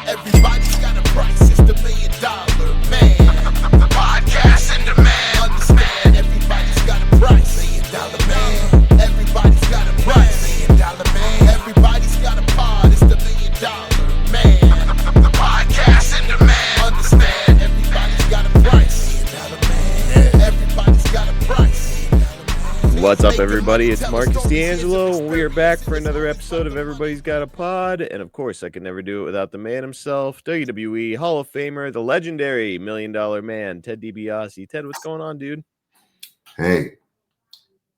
Everybody's got a price, it's the $1 million man. Podcast in demand. Understand, everybody's got a price. $1 million man. Everybody's got a price. $1 million man. Everybody's got a pod, it's the $1 million man. Podcast in demand. Understand, everybody's got a price. $1 million man. Everybody's got a price. What's up, everybody? It's Marcus D'Angelo, and we are back for another episode of Everybody's Got a Pod. And of course, I could never do it without the man himself, WWE Hall of Famer, the legendary $1 Million Man, Ted DiBiase. Ted, what's going on, dude? Hey,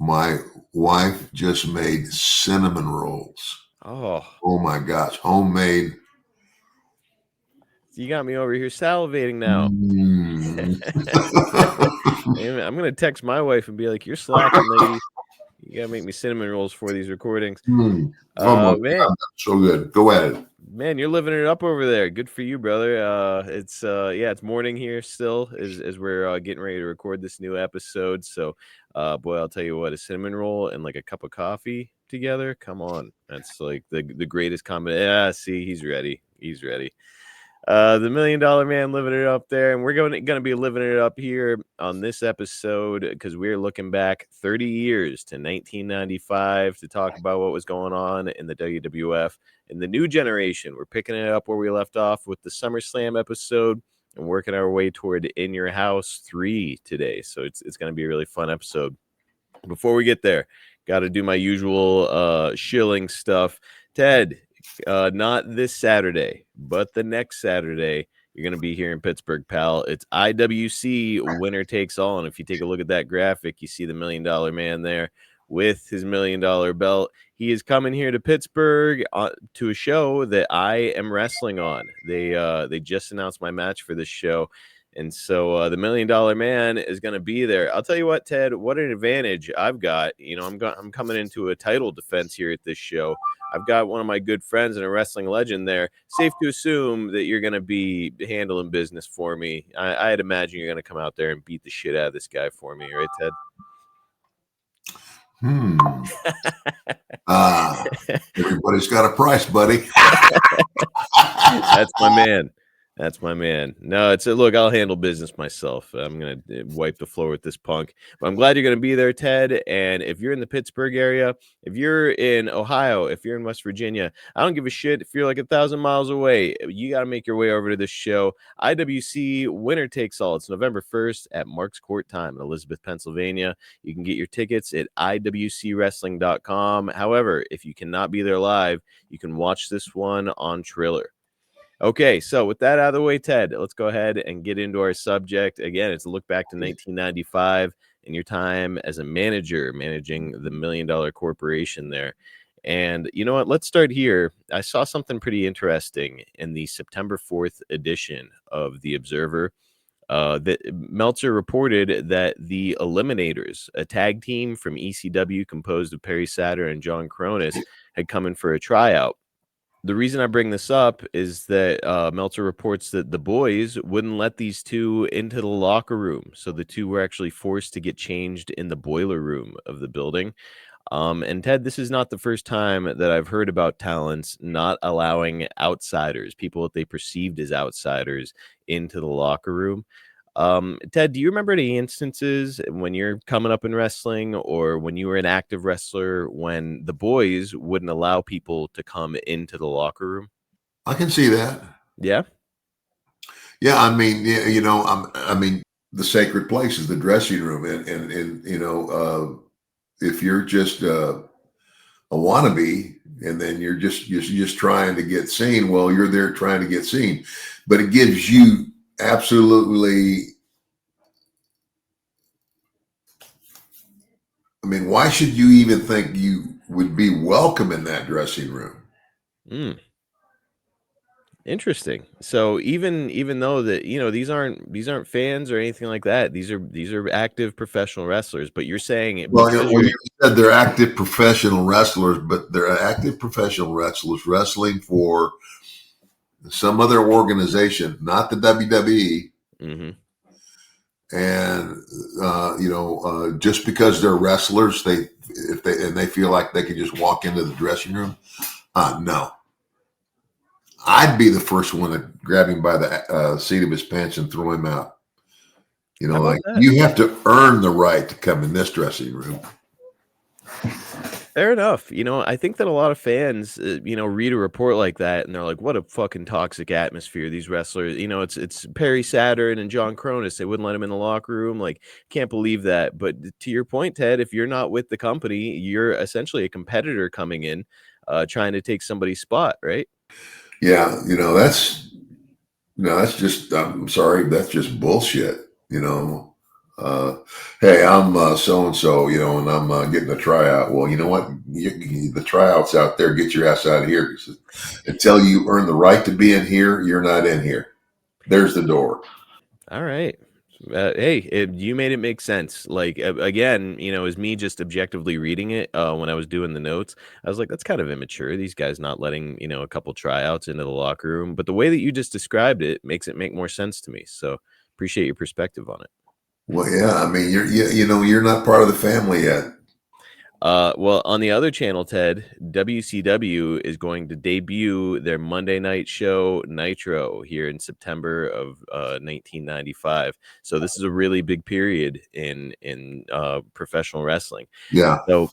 my wife just made cinnamon rolls. Oh my gosh, homemade. You got me over here salivating now. I'm going to text my wife and be like, you're slacking, lady. You got to make me cinnamon rolls for these recordings. Man, so good. Go at it. Man, you're living it up over there. Good for you, brother. It's morning here still as we're getting ready to record this new episode. So, boy, I'll tell you what, a cinnamon roll and like a cup of coffee together. Come on. That's like the greatest combination. Yeah, see, he's ready. He's ready. The $1 Million Man living it up there, and we're going to be living it up here on this episode because we're looking back 30 years to 1995 to talk about what was going on in the WWF in the new generation. We're picking it up where we left off with the SummerSlam episode and working our way toward In Your House 3 today. So it's going to be a really fun episode. Before we get there, got to do my usual shilling stuff. Ted, not this Saturday, but the next Saturday, you're going to be here in Pittsburgh, pal. It's IWC winner takes all. And if you take a look at that graphic, you see the $1 Million Man there with his $1 Million belt. He is coming here to Pittsburgh to a show that I am wrestling on. They just announced my match for this show. And so the $1 Million Man is going to be there. I'll tell you what, Ted, what an advantage I've got. You know, I'm coming into a title defense here at this show. I've got one of my good friends and a wrestling legend there. Safe to assume that you're going to be handling business for me. I'd imagine you're going to come out there and beat the shit out of this guy for me, right, Ted? Everybody's got a price, buddy. That's my man. That's my man. No, look, I'll handle business myself. I'm going to wipe the floor with this punk. But I'm glad you're going to be there, Ted. And if you're in the Pittsburgh area, if you're in Ohio, if you're in West Virginia, I don't give a shit if you're like 1,000 miles away. You got to make your way over to this show. IWC Winner Takes All. It's November 1st at Mark's Court Time in Elizabeth, Pennsylvania. You can get your tickets at iwcwrestling.com. However, if you cannot be there live, you can watch this one on Triller. Okay, so with that out of the way, Ted, let's go ahead and get into our subject. Again, it's a look back to 1995 and your time as a manager managing the $1 Million corporation there. And you know what? Let's start here. I saw something pretty interesting in the September 4th edition of The Observer. That Meltzer reported that the Eliminators, a tag team from ECW composed of Perry Saturn and John Kronus, had come in for a tryout. The reason I bring this up is that Meltzer reports that the boys wouldn't let these two into the locker room. So the two were actually forced to get changed in the boiler room of the building. And Ted, this is not the first time that I've heard about talents not allowing outsiders, people that they perceived as outsiders, into the locker room. Ted, do you remember any instances when you're coming up in wrestling or when you were an active wrestler when the boys wouldn't allow people to come into the locker room? I can see that. Yeah. Yeah. I mean, you know, the sacred place is the dressing room. And you know, if you're just a wannabe and then you're just trying to get seen, well, you're there trying to get seen, but it gives you absolutely. I mean, why should you even think you would be welcome in that dressing room? Interesting. So even though that, you know, these aren't fans or anything like that, these are active professional wrestlers, but you're saying it. Well, you said they're active professional wrestlers, but they're active professional wrestlers wrestling for some other organization, not the WWE. Mm-hmm. And you know, just because they're wrestlers, they they feel like they can just walk into the dressing room? No. I'd be the first one to grab him by the seat of his pants and throw him out. You know, How about like that? you have to earn the right to come in this dressing room. Fair enough. You know, I think that a lot of fans, read a report like that and they're like, "What a fucking toxic atmosphere these wrestlers." You know, it's Perry Saturn and John Cronus. They wouldn't let him in the locker room. Like, can't believe that. But to your point, Ted, if you're not with the company, you're essentially a competitor coming in, trying to take somebody's spot, right? Yeah, that's just. I'm sorry, that's just bullshit. You know, hey, I'm so and so. You know, and I'm getting a tryout. Well, you know what? The tryouts out there. Get your ass out of here. Until you earn the right to be in here, you're not in here. There's the door. All right. Hey, you made it make sense. Like, again, as me just objectively reading it when I was doing the notes, I was like, that's kind of immature. These guys not letting, a couple tryouts into the locker room. But the way that you just described it makes it make more sense to me. So appreciate your perspective on it. Well, yeah. I mean, you're not part of the family yet. Well, on the other channel, Ted, WCW is going to debut their Monday night show Nitro here in September of 1995. So this is a really big period in professional wrestling. Yeah. So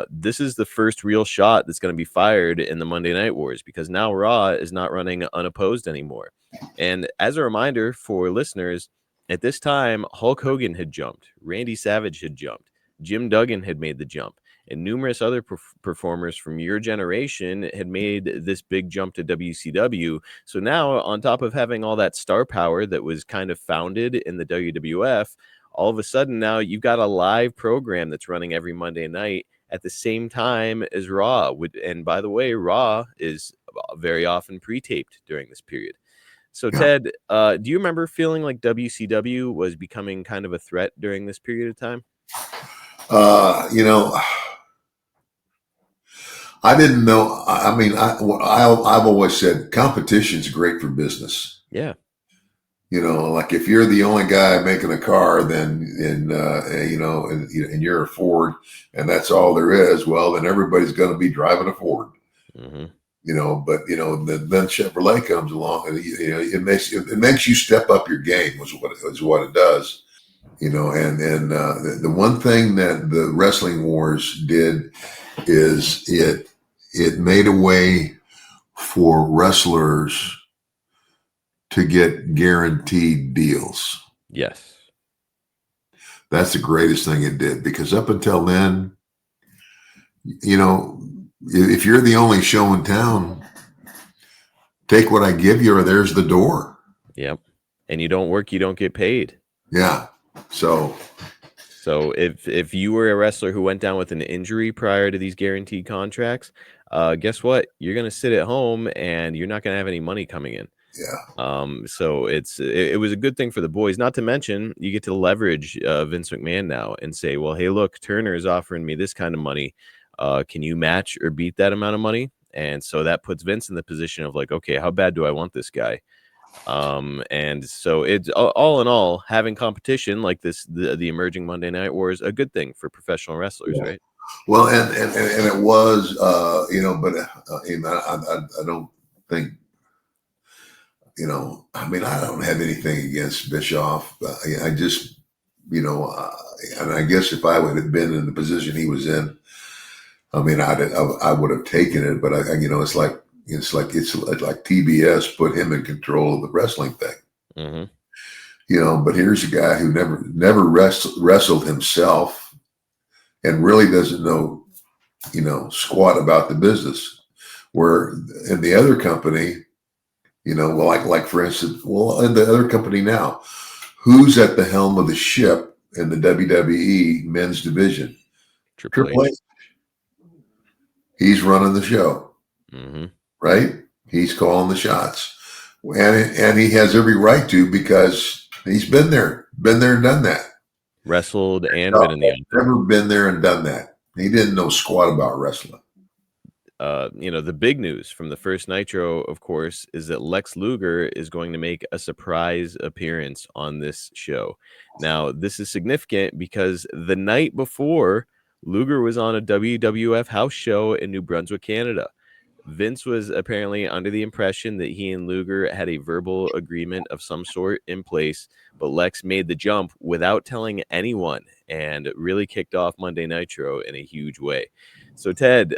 this is the first real shot that's going to be fired in the Monday Night Wars, because now Raw is not running unopposed anymore. And as a reminder for listeners, at this time, Hulk Hogan had jumped, Randy Savage had jumped, Jim Duggan had made the jump, and numerous other performers from your generation had made this big jump to WCW. So now, on top of having all that star power that was kind of founded in the WWF, all of a sudden now you've got a live program that's running every Monday night at the same time as Raw. And by the way, Raw is very often pre-taped during this period. So Yeah. Ted, do you remember feeling like WCW was becoming kind of a threat during this period of time? I didn't know. I mean, I've always said competition's great for business. Yeah. Like if you're the only guy making a car, then and you're a Ford, and that's all there is. Well, then everybody's going to be driving a Ford. Mm-hmm. But then Chevrolet comes along, and it makes you step up your game. Was what it does. And the one thing that the Wrestling Wars did is it made a way for wrestlers to get guaranteed deals. Yes. That's the greatest thing it did, because up until then, if you're the only show in town, take what I give you or there's the door. Yep. And you don't work, you don't get paid. Yeah. So if you were a wrestler who went down with an injury prior to these guaranteed contracts, guess what? You're going to sit at home and you're not going to have any money coming in. Yeah. So it was a good thing for the boys. Not to mention, you get to leverage Vince McMahon now and say, well, hey, look, Turner is offering me this kind of money. Can you match or beat that amount of money? And so that puts Vince in the position of like, okay, how bad do I want this guy? And so it's all in all, having competition like this, the emerging Monday Night Wars, a good thing for professional wrestlers, right? Well, and it was, but I don't think, I mean, I don't have anything against Bischoff. I just, and I guess if I would have been in the position he was in, I mean, I would have taken it, but it's like TBS put him in control of the wrestling thing. Mm-hmm. But here's a guy who never wrestled himself and really doesn't know, squat about the business. Where in the other company, like for instance, in the other company now, who's at the helm of the ship in the WWE men's division? Triple H. He's running the show, right? He's calling the shots, and he has every right to, because he's been there and done that. Wrestled and been in the outfit. Never been there and done that. He didn't know squat about wrestling. The big news from the first Nitro, of course, is that Lex Luger is going to make a surprise appearance on this show. Now, this is significant because the night before Luger was on a WWF house show in New Brunswick, Canada. Vince was apparently under the impression that he and Luger had a verbal agreement of some sort in place, but Lex made the jump without telling anyone and really kicked off Monday Nitro in a huge way. So, Ted,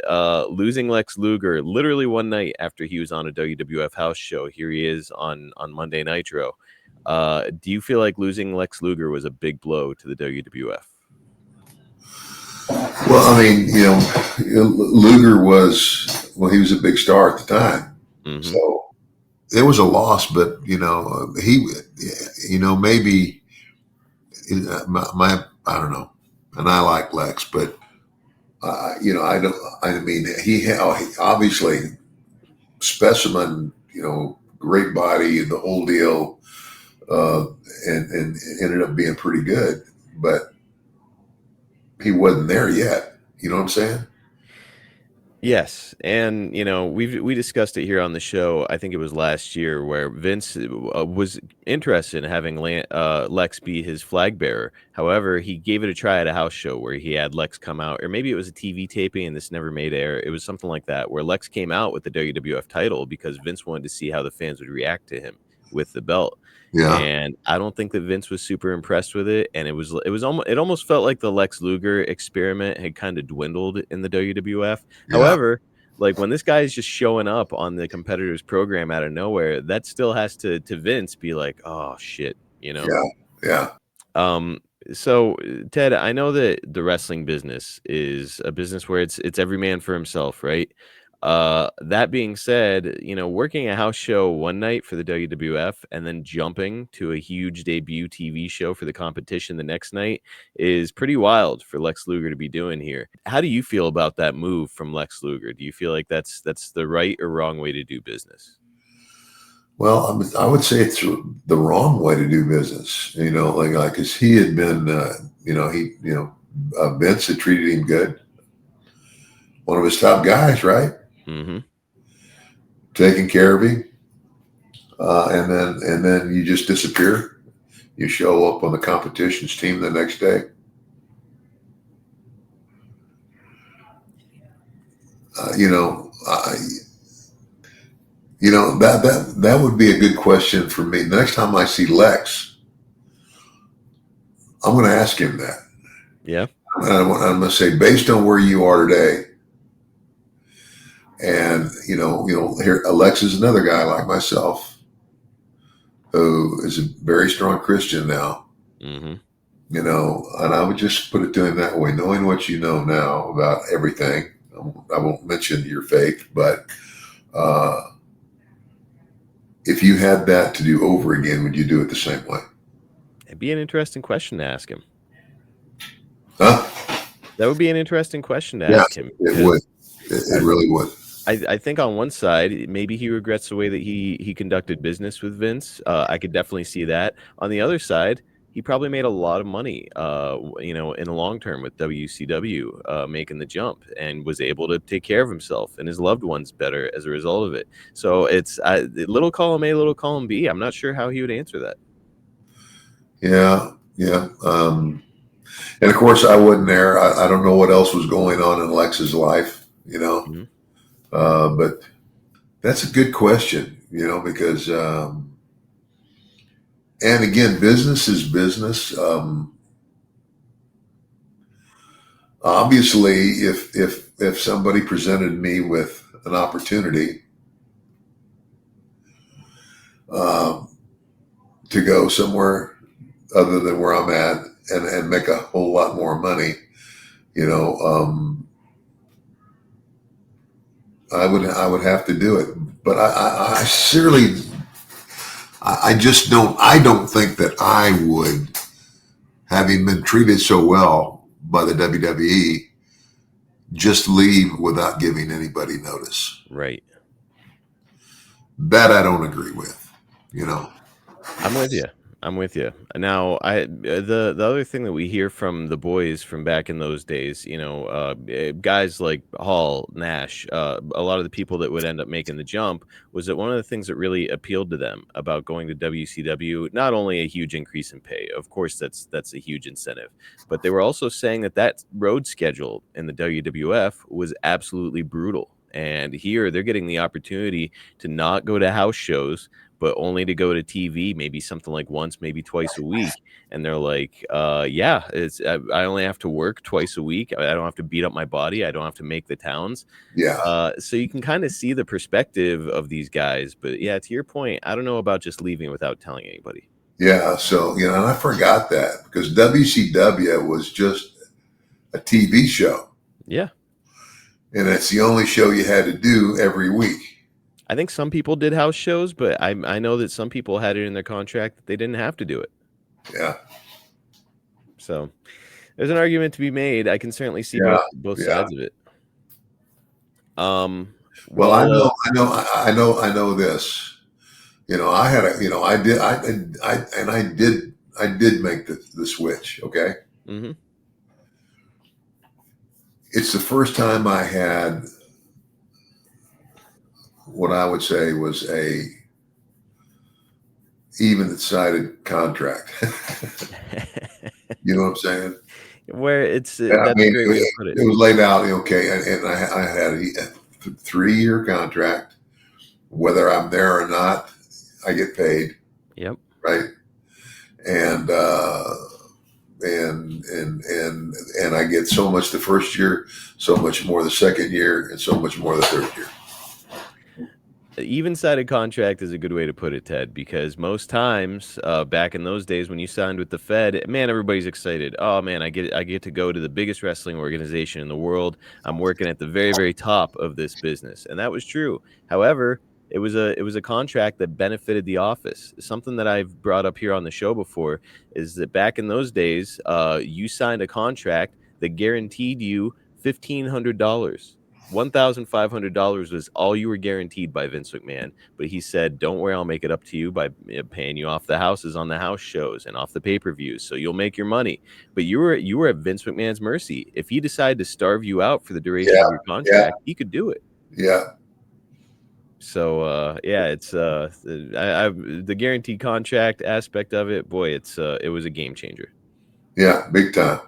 losing Lex Luger literally one night after he was on a WWF house show, here he is on Monday Nitro. Do you feel like losing Lex Luger was a big blow to the WWF? Well, I mean, Luger was, well, he was a big star at the time. Mhm. So it was a loss, but, he, maybe I don't know. And I like Lex, but, he obviously specimen, great body and the whole deal, and ended up being pretty good, but he wasn't there yet. You know what I'm saying? Yes, and we discussed it here on the show. I think it was last year where Vince was interested in having Lex be his flag bearer. However, he gave it a try at a house show where he had Lex come out, or maybe it was a TV taping and this never made air. It was something like that where Lex came out with the WWF title because Vince wanted to see how the fans would react to him with the belt. Yeah. And I don't think that Vince was super impressed with it. And it almost felt like the Lex Luger experiment had kind of dwindled in the WWF. Yeah. However, like when this guy is just showing up on the competitor's program out of nowhere, that still has to Vince be like, oh shit, Yeah. So Ted, I know that the wrestling business is a business where it's every man for himself, right? That being said, working a house show one night for the WWF and then jumping to a huge debut TV show for the competition the next night is pretty wild for Lex Luger to be doing here. How do you feel about that move from Lex Luger? Do you feel like that's the right or wrong way to do business? Well, I would say it's the wrong way to do business. Because he had been, Vince had treated him good. One of his top guys, right? Mm-hmm. Taking care of him, and then you just disappear. You show up on the competition's team the next day. That would be a good question for me. The next time I see Lex, I'm going to ask him that. Yeah. I'm going to say, based on where you are today, and here Lex is another guy like myself who is a very strong Christian now. Mm-hmm. And I would just put it to him that way, knowing what you know now about everything. I won't mention your faith, but if you had that to do over again, would you do it the same way? It'd be an interesting question to ask him. Huh? That would be an interesting question to ask him. It would. It really would. I think on one side, maybe he regrets the way that he conducted business with Vince. I could definitely see that. On the other side, he probably made a lot of money, in the long term with WCW, making the jump, and was able to take care of himself and his loved ones better as a result of it. So it's little column A, little column B. I'm not sure how he would answer that. Yeah. And of course, I wasn't there. I don't know what else was going on in Lex's life, Mm-hmm. But that's a good question, because, and again, business is business. Obviously, if somebody presented me with an opportunity to go somewhere other than where I'm at and make a whole lot more money, I would have to do it. But I sincerely, I don't think that I would, having been treated so well by the WWE, just leave without giving anybody notice. Right. That I don't agree with, I'm with you. I'm with you. Now, the other thing that we hear from the boys from back in those days, guys like Hall, Nash, a lot of the people that would end up making the jump, was that one of the things that really appealed to them about going to WCW, not only a huge increase in pay, of course that's a huge incentive, but they were also saying that road schedule in the WWF was absolutely brutal. And here they're getting the opportunity to not go to house shows, but only to go to TV, maybe something like once, maybe twice a week. And they're like, yeah, I only have to work twice a week. I don't have to beat up my body. I don't have to make the towns. Yeah. So you can kind of see the perspective of these guys. But yeah, to your point, I don't know about just leaving without telling anybody. Yeah. So, and I forgot that because WCW was just a TV show. Yeah. And it's the only show you had to do every week. I think some people did house shows, but I know that some people had it in their contract that they didn't have to do it. Yeah. So there's an argument to be made. I can certainly see both sides of it. Well, I know this. I did make the switch. Okay. Mm-hmm. It's the first time I had what I would say was a even-sided contract. You know what I'm saying? Where it's that's a great way to put it. It was laid out, okay, and I had a 3-year contract. Whether I'm there or not, I get paid. Yep. Right. And I get so much the first year, so much more the second year, and so much more the third year. Even-sided contract is a good way to put it, Ted, because most times back in those days when you signed with the Fed, man, everybody's excited. Oh man, I get to go to the biggest wrestling organization in the world. I'm working at the very, very top of this business, and that was true. However, it was a contract that benefited the office. Something that I've brought up here on the show before is that back in those days, you signed a contract that guaranteed you $1,500. $1,500 was all you were guaranteed by Vince McMahon, but he said, "Don't worry, I'll make it up to you by paying you off the houses on the house shows and off the pay-per-views, so you'll make your money." But you were at Vince McMahon's mercy. If he decided to starve you out for the duration of your contract, he could do it. Yeah. So it's the guaranteed contract aspect of it. Boy, it was a game changer. Yeah, big time.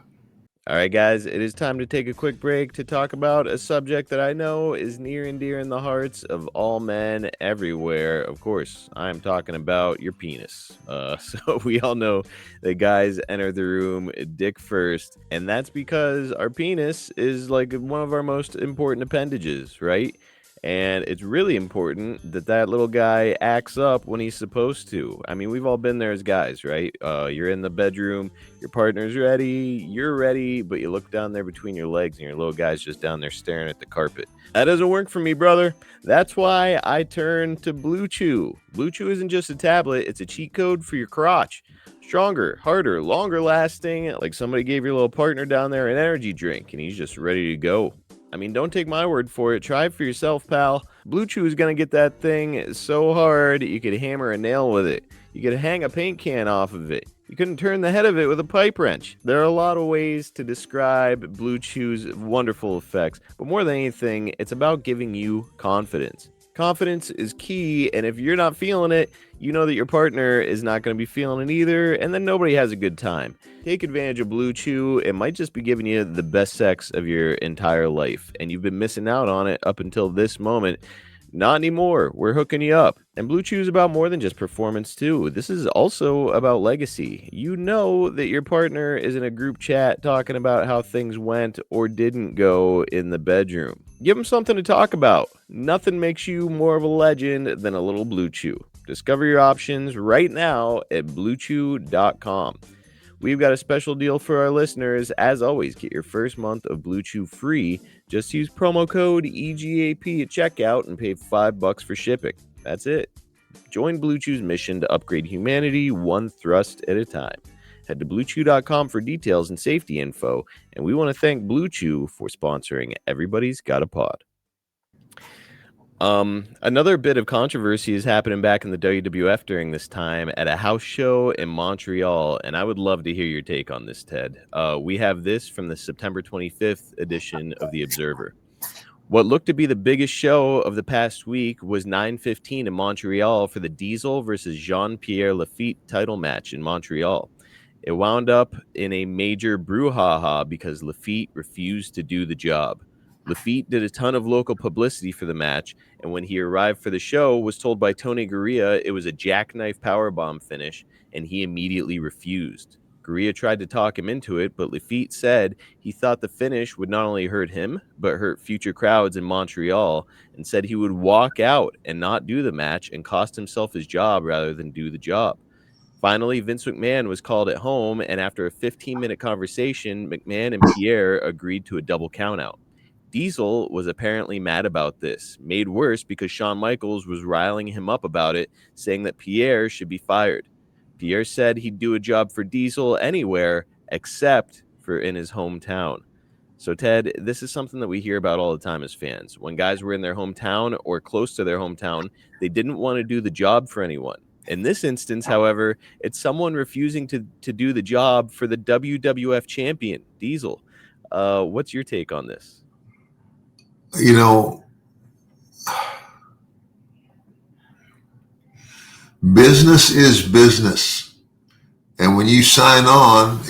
All right, guys, it is time to take a quick break to talk about a subject that I know is near and dear in the hearts of all men everywhere. Of course, I'm talking about your penis. So we all know that guys enter the room dick first, and that's because our penis is like one of our most important appendages, right? And it's really important that little guy acts up when he's supposed to. I mean, we've all been there as guys, right? You're in the bedroom, your partner's ready, you're ready, but you look down there between your legs and your little guy's just down there staring at the carpet. That doesn't work for me, brother. That's why I turned to Blue Chew. Blue Chew isn't just a tablet, it's a cheat code for your crotch. Stronger, harder, longer lasting, like somebody gave your little partner down there an energy drink and he's just ready to go. I mean, don't take my word for it. Try it for yourself, pal. Blue Chew is going to get that thing so hard you could hammer a nail with it. You could hang a paint can off of it. You couldn't turn the head of it with a pipe wrench. There are a lot of ways to describe Blue Chew's wonderful effects, but more than anything, it's about giving you confidence. Confidence is key, and if you're not feeling it, you know that your partner is not going to be feeling it either, and then nobody has a good time. Take advantage of Blue Chew. It might just be giving you the best sex of your entire life, and you've been missing out on it up until this moment. Not anymore. We're hooking you up. And Blue Chew is about more than just performance, too. This is also about legacy. You know that your partner is in a group chat talking about how things went or didn't go in the bedroom. Give them something to talk about. Nothing makes you more of a legend than a little Blue Chew. Discover your options right now at BlueChew.com. We've got a special deal for our listeners. As always, get your first month of Blue Chew free. Just use promo code EGAP at checkout and pay $5 for shipping. That's it. Join Blue Chew's mission to upgrade humanity one thrust at a time. Head to BlueChew.com for details and safety info. And we want to thank Blue Chew for sponsoring Everybody's Got a Pod. Another bit of controversy is happening back in the WWF during this time at a house show in Montreal, and I would love to hear your take on this, Ted. We have this from the September 25th edition of The Observer. What looked to be the biggest show of the past week was 9:15 in Montreal for the Diesel versus Jean-Pierre Lafitte title match in Montreal. It wound up in a major brouhaha because Lafitte refused to do the job. Lafitte did a ton of local publicity for the match, and when he arrived for the show, was told by Tony Gurria it was a jackknife powerbomb finish, and he immediately refused. Gurria tried to talk him into it, but Lafitte said he thought the finish would not only hurt him, but hurt future crowds in Montreal, and said he would walk out and not do the match and cost himself his job rather than do the job. Finally, Vince McMahon was called at home, and after a 15-minute conversation, McMahon and Pierre agreed to a double countout. Diesel was apparently mad about this, made worse because Shawn Michaels was riling him up about it, saying that Pierre should be fired. Pierre said he'd do a job for Diesel anywhere except for in his hometown. So, Ted, this is something that we hear about all the time as fans. When guys were in their hometown or close to their hometown, they didn't want to do the job for anyone. In this instance, however, it's someone refusing to do the job for the WWF champion, Diesel. What's your take on this? You know, business is business. And when you sign on, and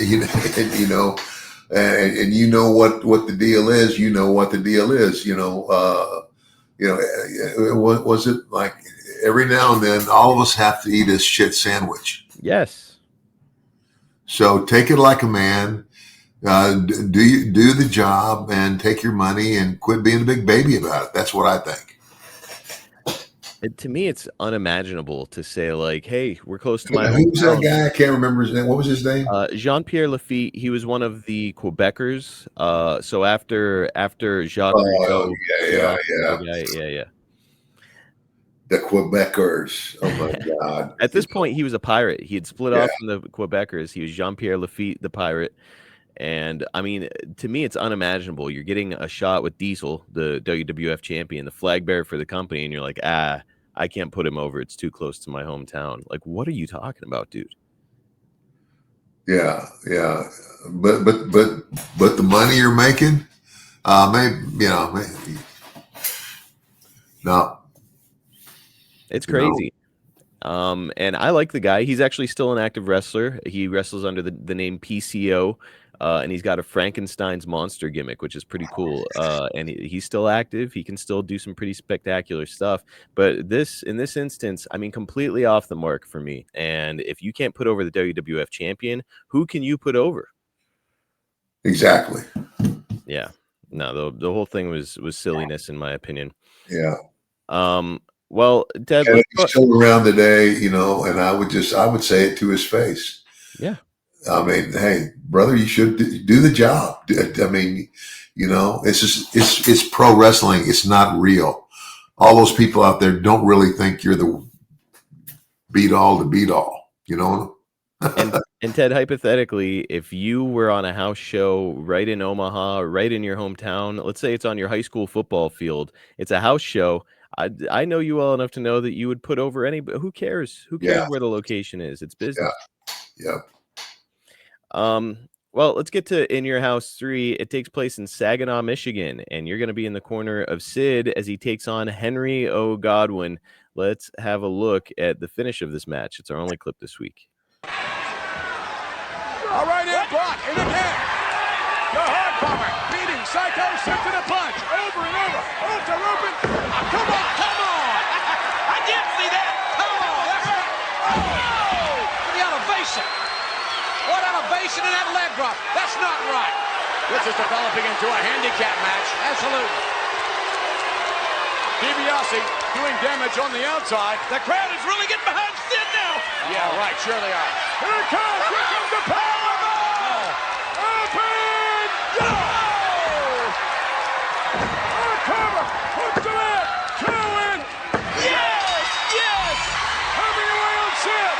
you know what the deal is, you know what the deal is, was it like every now and then all of us have to eat a shit sandwich. Yes. So take it like a man, do the job and take your money and quit being a big baby about it. That's what I think. To me, it's unimaginable to say, like, hey, we're close to my Who was that hometown. guy? I can't remember his name. What was his name? Jean-Pierre Lafitte. He was one of the Quebecers. So after Jacques Oh, Rougeau, yeah. The Quebecers. Oh my God. At this point, he was a pirate. He had split off from the Quebecers. He was Jean-Pierre Lafitte, the pirate. And I mean, to me, it's unimaginable. You're getting a shot with Diesel, the WWF champion, the flag bearer for the company, and you're like, I can't put him over. It's too close to my hometown. Like, what are you talking about, dude? Yeah. But the money you're making, maybe no. It's crazy. And I like the guy. He's actually still an active wrestler. He wrestles under the name PCO. And he's got a Frankenstein's monster gimmick, which is pretty cool. And he's still active. He can still do some pretty spectacular stuff. But in this instance, I mean, completely off the mark for me. And if you can't put over the WWF champion, who can you put over? Exactly. Yeah. No, the whole thing was silliness, in my opinion. Yeah. Well, Ted, he's still around today, and I would say it to his face. Yeah. I mean, hey, brother, you should do the job. I mean, it's pro wrestling. It's not real. All those people out there don't really think you're the beat all to beat all, And Ted, hypothetically, if you were on a house show right in Omaha, right in your hometown, let's say it's on your high school football field, it's a house show. I know you well enough to know that you would put over anybody. Who cares? Who cares where the location is? It's business. Yeah. Well, let's get to In Your House 3. It takes place in Saginaw, Michigan, and you're going to be in the corner of Sid as he takes on Henry O. Godwin. Let's have a look at the finish of this match. It's our only clip this week. All right, in block, in again. The hard bomber, beating Psycho, sets in a punch, over and over. Ultra Rubin. Come on. I did see that. Come on. That's right. Oh, the elevation. What elevation in that leg drop? That's not right. This is developing into a handicap match. Absolutely. DiBiase doing damage on the outside. The crowd is really getting behind Sid now. Yeah, right. Sure they are. Here it comes. Here comes the powerbomb. Open. Go. Cover. Puts him in. 2 in. Yes. Having away on Sid.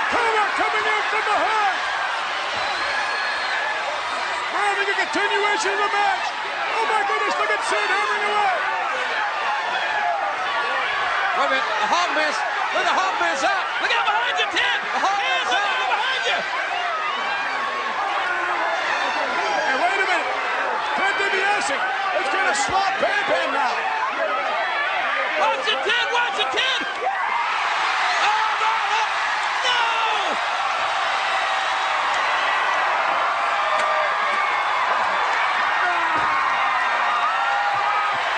Cover coming in from behind. Grabbing a continuation of the match. Oh my goodness, look at Sid hammering away. Wait a minute, the hog miss. Look, the hog miss out. Look out behind you, Ted. The hog miss out. Look behind you. And wait a minute. Ted DiBiase is going to slap Bam Bam now. Watch it, Ted. Watch it, Ted. Oh, no. No.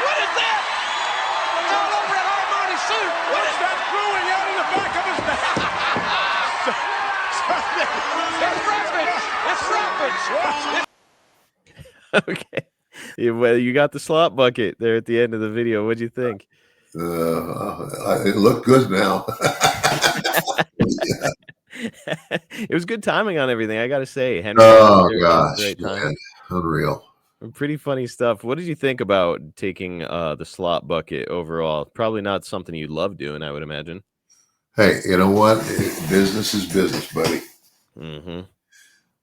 What is that? It's all over a harmony suit. What is that brewing out in the back of his neck? Okay. It's roughage. It's roughage. Okay. Yeah, well, you got the slop bucket there at the end of the video. What'd you think? It looked good now. It was good timing on everything, I gotta say. Henry, Oh there at gosh, the right time. man. Unreal. Pretty funny stuff. What did you think about taking the slop bucket overall? Probably not something you love doing, I would imagine. Hey, you know what? Business is business, buddy. Mm-hmm.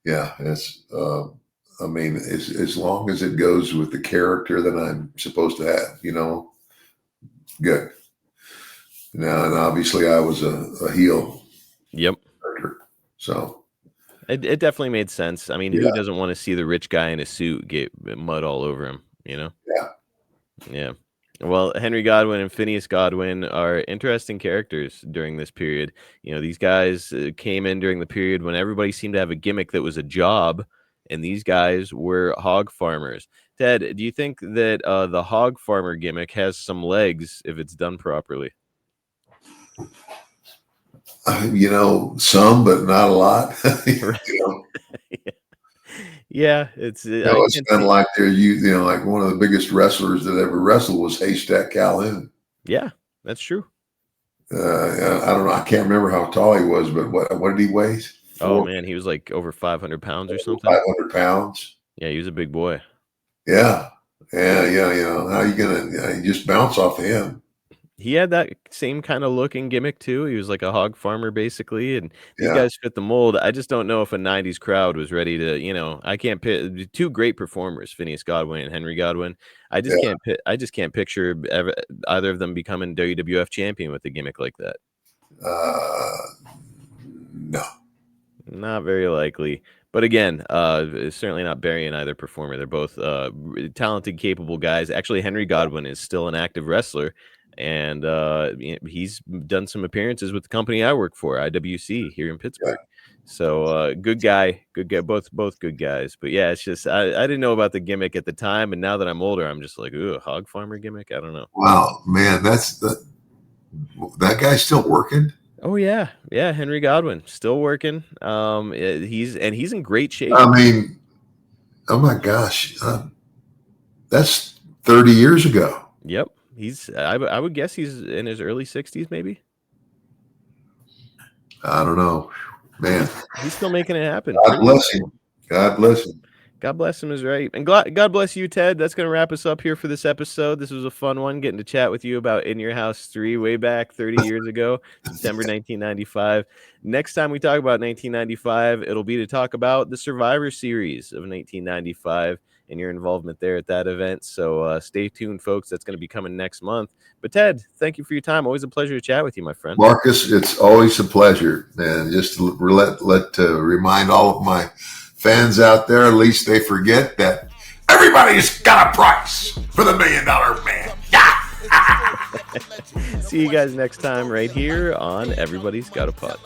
Yeah, it's. I mean, as long as it goes with the character that I'm supposed to have, you know, good. Now, and obviously, I was a heel Yep. character, so It definitely made sense. I mean, Yeah. who doesn't want to see the rich guy in a suit get mud all over him, you know? Yeah. Yeah. Well, Henry Godwinn and Phineas Godwinn are interesting characters during this period. You know, these guys came in during the period when everybody seemed to have a gimmick that was a job, and these guys were hog farmers. Ted, do you think that the hog farmer gimmick has some legs if it's done properly? you know, some, but not a lot. Right. Yeah, it's It's kind of like you know, like one of the biggest wrestlers that ever wrestled was Haystack Calhoun. Yeah, that's true. I don't know. I can't remember how tall he was, but what did he weigh? Oh man, he was like over 500 pounds or something. 500 pounds. Yeah, he was a big boy. Yeah. You know, how are you gonna you just bounce off of him? He had that same kind of look and gimmick too. He was like a hog farmer basically, and these Yeah. guys fit the mold. I just don't know if a '90s crowd was ready to, you know. I can't pick two great performers, Phineas Godwinn and Henry Godwinn. I just can't picture either of them becoming WWF champion with a gimmick like that. No. Not very likely. But again, certainly not burying either performer. They're both talented, capable guys. Actually, Henry Godwinn is still an active wrestler, and he's done some appearances with the company I work for, IWC, here in Pittsburgh. So good guy, both good guys. But yeah, it's just I didn't know about the gimmick at the time, and now that I'm older, I'm just like, ooh, hog farmer gimmick. I don't know. Wow, man, that guy's still working. Oh yeah, Henry Godwinn still working. He's in great shape. I mean, oh my gosh, that's 30 years ago. Yep, I would guess he's in his early 60s, maybe. I don't know, man. He's still making it happen. God bless him. God bless him. God bless him is right. And God bless you, Ted. That's going to wrap us up here for this episode. This was a fun one, getting to chat with you about In Your House 3 way back 30 years ago, September 1995. Next time we talk about 1995, it'll be to talk about the Survivor Series of 1995 and your involvement there at that event. So stay tuned, folks. That's going to be coming next month. But Ted, thank you for your time. Always a pleasure to chat with you, my friend. Marcus, it's always a pleasure. And just to remind all of my fans out there, at least they forget that everybody's got a price for the $1 Million Man. See you guys next time right here on Everybody's Got a Putt.